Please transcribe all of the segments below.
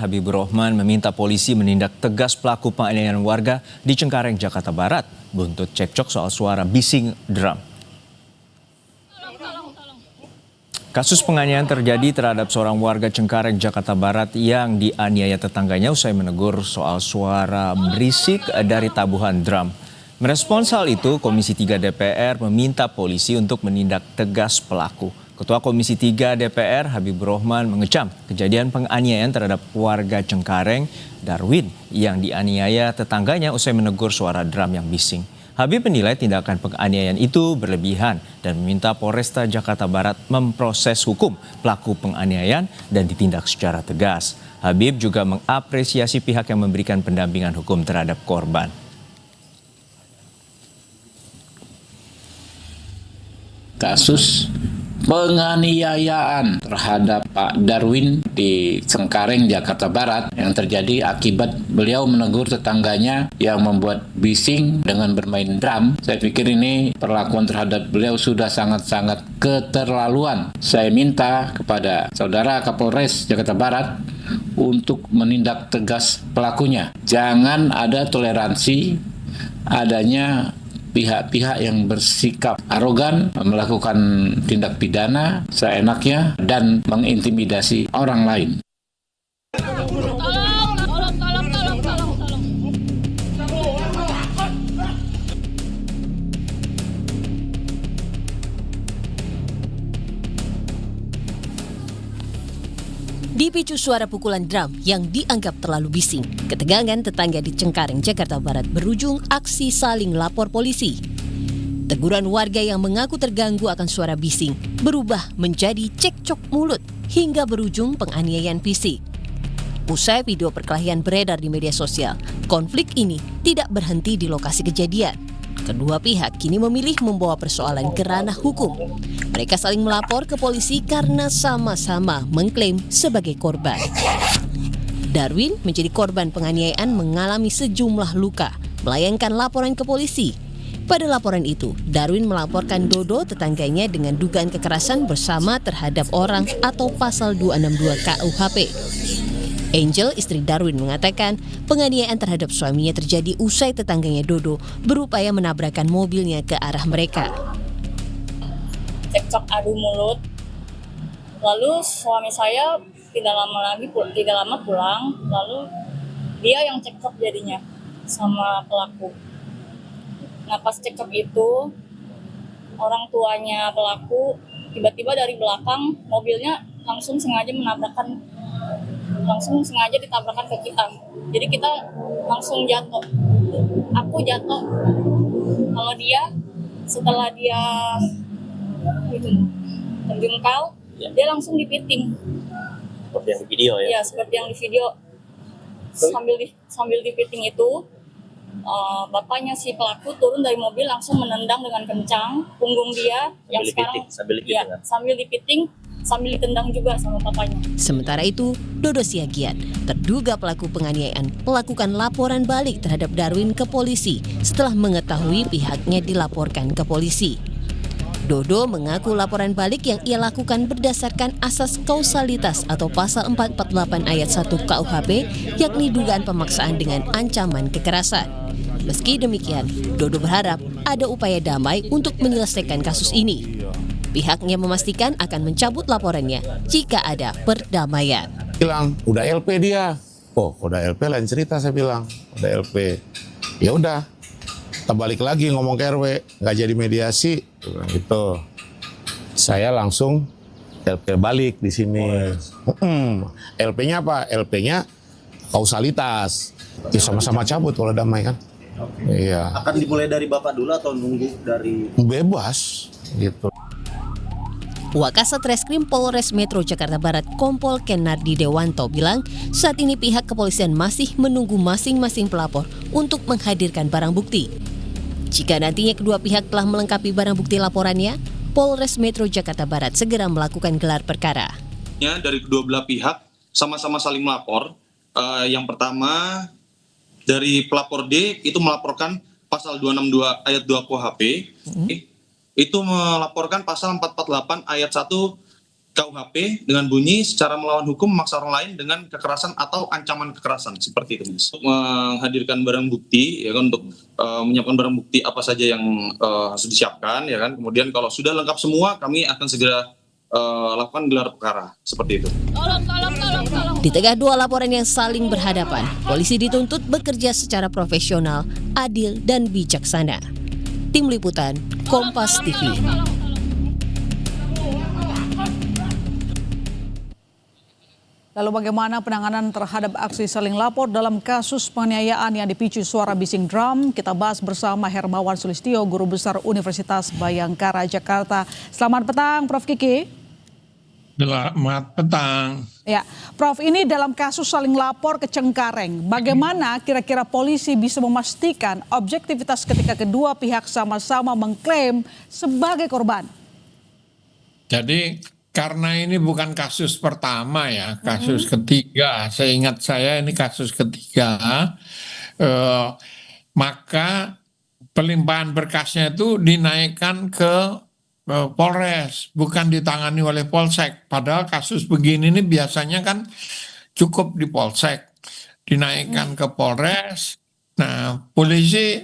Habibur Rahman meminta polisi menindak tegas pelaku penganiayaan warga di Cengkareng, Jakarta Barat, buntut cekcok soal suara bising drum. Kasus penganiayaan terjadi terhadap seorang warga Cengkareng, Jakarta Barat yang dianiaya tetangganya usai menegur soal suara berisik dari tabuhan drum. Merespons hal itu, Komisi 3 DPR meminta polisi untuk menindak tegas pelaku. Ketua Komisi 3 DPR Habibur Rahman mengecam kejadian penganiayaan terhadap warga Cengkareng, Darwin, yang dianiaya tetangganya usai menegur suara drum yang bising. Habib menilai tindakan penganiayaan itu berlebihan dan meminta Polresta Jakarta Barat memproses hukum pelaku penganiayaan dan ditindak secara tegas. Habib juga mengapresiasi pihak yang memberikan pendampingan hukum terhadap korban. Kasus penganiayaan terhadap Pak Darwin di Cengkareng, Jakarta Barat yang terjadi akibat beliau menegur tetangganya yang membuat bising dengan bermain drum. Saya pikir ini perlakuan terhadap beliau sudah sangat-sangat keterlaluan. Saya minta kepada Saudara Kapolres Jakarta Barat untuk menindak tegas pelakunya. Jangan ada toleransi adanya pihak-pihak yang bersikap arogan, melakukan tindak pidana seenaknya, dan mengintimidasi orang lain. Dipicu suara pukulan drum yang dianggap terlalu bising, ketegangan tetangga di Cengkareng, Jakarta Barat berujung aksi saling lapor polisi. Teguran warga yang mengaku terganggu akan suara bising berubah menjadi cekcok mulut hingga berujung penganiayaan fisik. Usai video perkelahian beredar di media sosial, konflik ini tidak berhenti di lokasi kejadian. Kedua pihak kini memilih membawa persoalan ke ranah hukum. Mereka saling melapor ke polisi karena sama-sama mengklaim sebagai korban. Darwin menjadi korban penganiayaan mengalami sejumlah luka, melayangkan laporan ke polisi. Pada laporan itu, Darwin melaporkan Dodo tetangganya dengan dugaan kekerasan bersama terhadap orang atau pasal 262 KUHP. Angel, istri Darwin, mengatakan penganiayaan terhadap suaminya terjadi usai tetangganya Dodo berupaya menabrakkan mobilnya ke arah mereka. Cekcok adu mulut, lalu suami saya tidak lama pulang, lalu dia yang cekcok jadinya sama pelaku. Nah pas cekcok itu, orang tuanya pelaku tiba-tiba dari belakang mobilnya langsung sengaja ditabrakkan ke kita. Jadi kita langsung jatuh. Aku jatuh. Kalau dia setelah dia terjungkal, dia langsung dipiting. Seperti yang di video ya? Iya, seperti yang di video. Sambil dipiting itu, bapaknya si pelaku turun dari mobil langsung menendang dengan kencang punggung dia yang sekarang sambil dipiting. Sambil ditendang juga sama papanya. Sementara itu, Dodo Siagian, terduga pelaku penganiayaan, melakukan laporan balik terhadap Darwin ke polisi setelah mengetahui pihaknya dilaporkan ke polisi. Dodo mengaku laporan balik yang ia lakukan berdasarkan asas kausalitas atau pasal 448 ayat 1 KUHP, yakni dugaan pemaksaan dengan ancaman kekerasan. Meski demikian, Dodo berharap ada upaya damai untuk menyelesaikan kasus ini. Pihaknya memastikan akan mencabut laporannya jika ada perdamaian. Bilang, udah LP dia. Oh, udah LP lain cerita, saya bilang. Udah LP. Ya udah, kita balik lagi ngomong ke RW, nggak jadi mediasi. Gitu. Saya langsung LP balik di sini. LP-nya apa? LP-nya kausalitas. Ya sama-sama cabut kalau damai kan. Iya. Akan dimulai dari Bapak dulu atau nunggu dari? Bebas, gitu. Wakasat Reskrim Polres Metro Jakarta Barat Kompol Kenardi Dewanto bilang saat ini pihak kepolisian masih menunggu masing-masing pelapor untuk menghadirkan barang bukti. Jika nantinya kedua pihak telah melengkapi barang bukti laporannya, Polres Metro Jakarta Barat segera melakukan gelar perkara. Dari kedua belah pihak sama-sama saling melapor. Yang pertama dari pelapor D itu melaporkan pasal 262 ayat 2 KUHP. Itu melaporkan pasal 448 ayat 1 KUHP dengan bunyi secara melawan hukum memaksa orang lain dengan kekerasan atau ancaman kekerasan seperti itu, Mas. Menghadirkan barang bukti ya kan, untuk menyiapkan barang bukti apa saja yang harus disiapkan ya kan. Kemudian kalau sudah lengkap semua, kami akan segera lakukan gelar perkara seperti itu. Di tengah dua laporan yang saling berhadapan, polisi dituntut bekerja secara profesional, adil, dan bijaksana. Tim Liputan, Kompas TV. Lalu bagaimana penanganan terhadap aksi saling lapor dalam kasus penganiayaan yang dipicu suara bising drum? Kita bahas bersama Hermawan Sulistyo, Guru Besar Universitas Bhayangkara Jakarta. Selamat petang, Prof. Kiki. Selamat petang. Ya, Prof, ini dalam kasus saling lapor ke Cengkareng, bagaimana kira-kira polisi bisa memastikan objektivitas ketika kedua pihak sama-sama mengklaim sebagai korban? Jadi karena ini bukan kasus pertama ya, kasus ketiga. Seingat saya ini kasus ketiga, maka pelimpahan berkasnya itu dinaikkan ke Polres, bukan ditangani oleh Polsek. Padahal kasus begini ini biasanya kan cukup di Polsek, dinaikkan ke Polres. Nah, polisi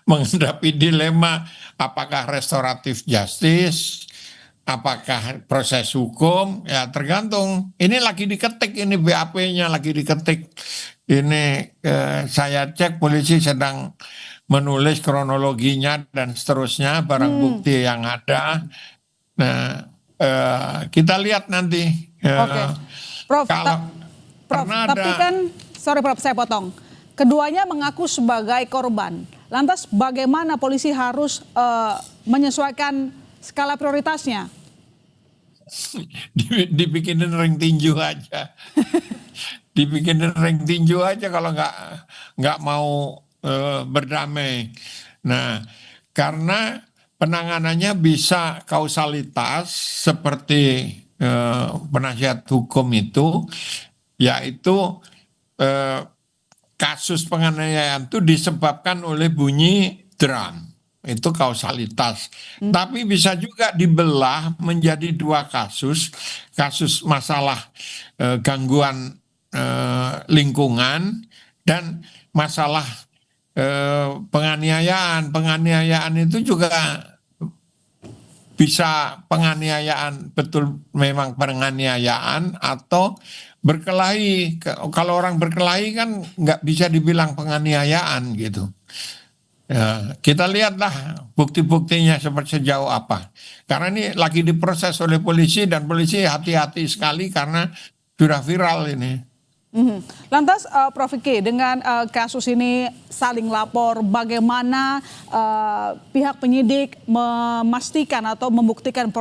menghadapi dilema apakah restoratif justice, apakah proses hukum, ya tergantung. Ini lagi diketik, ini BAP-nya lagi diketik. Ini saya cek polisi sedang menulis kronologinya dan seterusnya, barang bukti yang ada. Nah, kita lihat nanti. Oke. Prof, tapi kan, sorry Prof, saya potong. Keduanya mengaku sebagai korban. Lantas bagaimana polisi harus menyesuaikan skala prioritasnya? Dibikinin ring tinju aja. Dibikinin ring tinju aja kalau nggak mau berdamai. Nah, karena penanganannya bisa kausalitas seperti penasihat hukum itu, yaitu kasus penganiayaan itu disebabkan oleh bunyi drum. Itu kausalitas. Tapi bisa juga dibelah menjadi dua kasus. Kasus masalah gangguan lingkungan dan masalah penganiayaan. Penganiayaan itu juga bisa penganiayaan, betul memang penganiayaan, atau berkelahi. Kalau orang berkelahi kan nggak bisa dibilang penganiayaan gitu. Ya, kita lihatlah bukti-buktinya sejauh apa. Karena ini lagi diproses oleh polisi dan polisi hati-hati sekali karena sudah viral ini. Lantas Prof. Kiki, dengan kasus ini saling lapor, bagaimana pihak penyidik memastikan atau membuktikan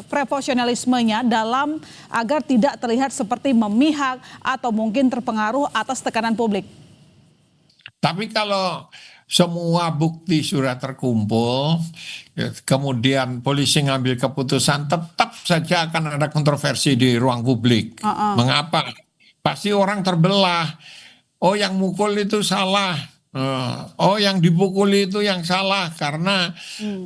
profesionalismenya dalam agar tidak terlihat seperti memihak atau mungkin terpengaruh atas tekanan publik? Tapi kalau semua bukti sudah terkumpul, kemudian polisi ngambil keputusan, tetap saja akan ada kontroversi di ruang publik. Mengapa? Pasti orang terbelah. Oh, yang mukul itu salah. Oh, yang dipukuli itu yang salah karena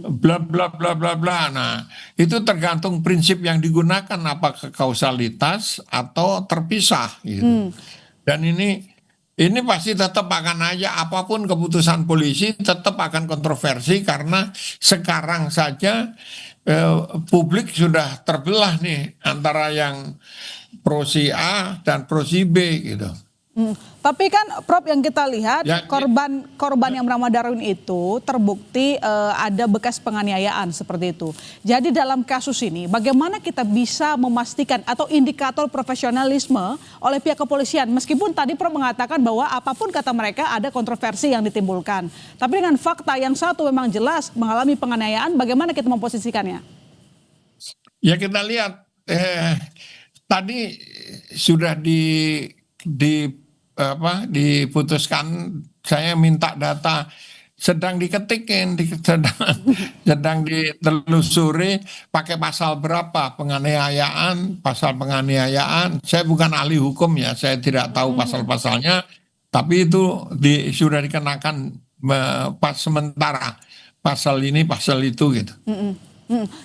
bla bla bla bla bla. Nah, itu tergantung prinsip yang digunakan, apakah kausalitas atau terpisah gitu. Dan ini pasti tetap akan aja, apapun keputusan polisi tetap akan kontroversi karena sekarang saja publik sudah terbelah nih antara yang pro si A dan pro si B gitu. Tapi kan Prof, yang kita lihat korban yang bernama Darwin itu terbukti ada bekas penganiayaan seperti itu. Jadi dalam kasus ini bagaimana kita bisa memastikan atau indikator profesionalisme oleh pihak kepolisian, meskipun tadi Prof mengatakan bahwa apapun kata mereka ada kontroversi yang ditimbulkan. Tapi dengan fakta yang satu memang jelas mengalami penganiayaan, bagaimana kita memposisikannya? Ya kita lihat tadi sudah diputuskan, saya minta data, sedang diketikin, sedang ditelusuri pakai pasal berapa penganiayaan, pasal penganiayaan. Saya bukan ahli hukum ya, saya tidak tahu pasal-pasalnya, tapi itu sudah dikenakan pas sementara pasal ini, pasal itu gitu.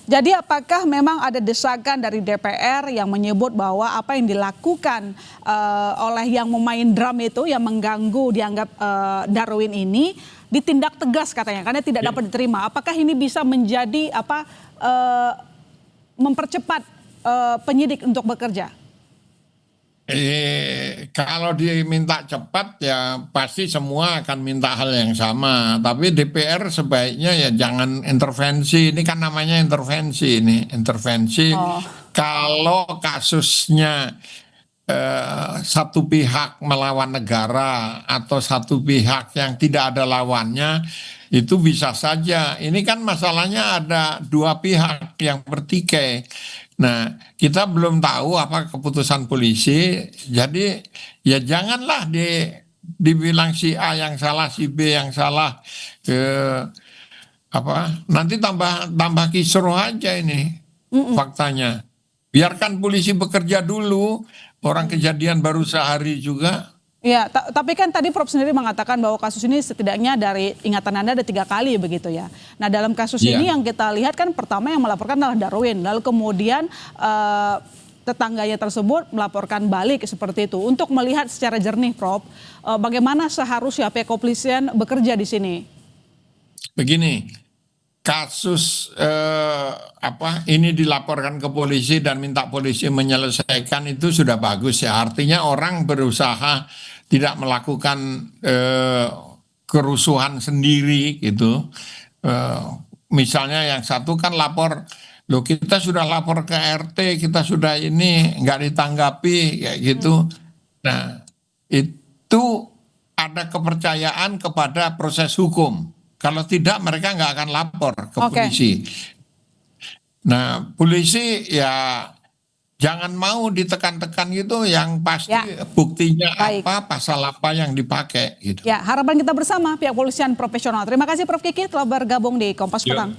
Jadi apakah memang ada desakan dari DPR yang menyebut bahwa apa yang dilakukan oleh yang memain drum itu, yang mengganggu dianggap Darwin ini, ditindak tegas katanya karena tidak dapat diterima. Apakah ini bisa menjadi mempercepat penyidik untuk bekerja? Kalau dia minta cepat ya pasti semua akan minta hal yang sama. Tapi DPR sebaiknya ya jangan intervensi. Ini kan namanya intervensi ini. Intervensi kalau kasusnya satu pihak melawan negara atau satu pihak yang tidak ada lawannya, itu bisa saja. Ini kan masalahnya ada dua pihak yang bertikai. Nah, kita belum tahu apa keputusan polisi. Jadi ya janganlah dibilang si A yang salah, si B yang salah. Nanti tambah kisruh aja ini faktanya. Biarkan polisi bekerja dulu. Orang kejadian baru sehari juga. Ya, tapi kan tadi Prof sendiri mengatakan bahwa kasus ini setidaknya dari ingatan Anda ada 3 kali begitu ya. Nah dalam kasus ini yang kita lihat kan pertama yang melaporkan adalah Darwin. Lalu kemudian tetangganya tersebut melaporkan balik seperti itu. Untuk melihat secara jernih Prof, bagaimana seharusnya pihak kepolisian bekerja di sini? Begini, kasus ini dilaporkan ke polisi dan minta polisi menyelesaikan itu sudah bagus ya. Artinya orang berusaha tidak melakukan kerusuhan sendiri gitu. Misalnya yang satu kan lapor, loh kita sudah lapor ke RT, kita sudah ini nggak ditanggapi kayak gitu. Nah itu ada kepercayaan kepada proses hukum. Kalau tidak mereka nggak akan lapor ke polisi. Nah polisi ya jangan mau ditekan-tekan gitu, yang pasti buktinya apa, pasal apa yang dipakai gitu. Ya, harapan kita bersama pihak polisian profesional. Terima kasih Prof Kiki telah bergabung di Kompas Petang.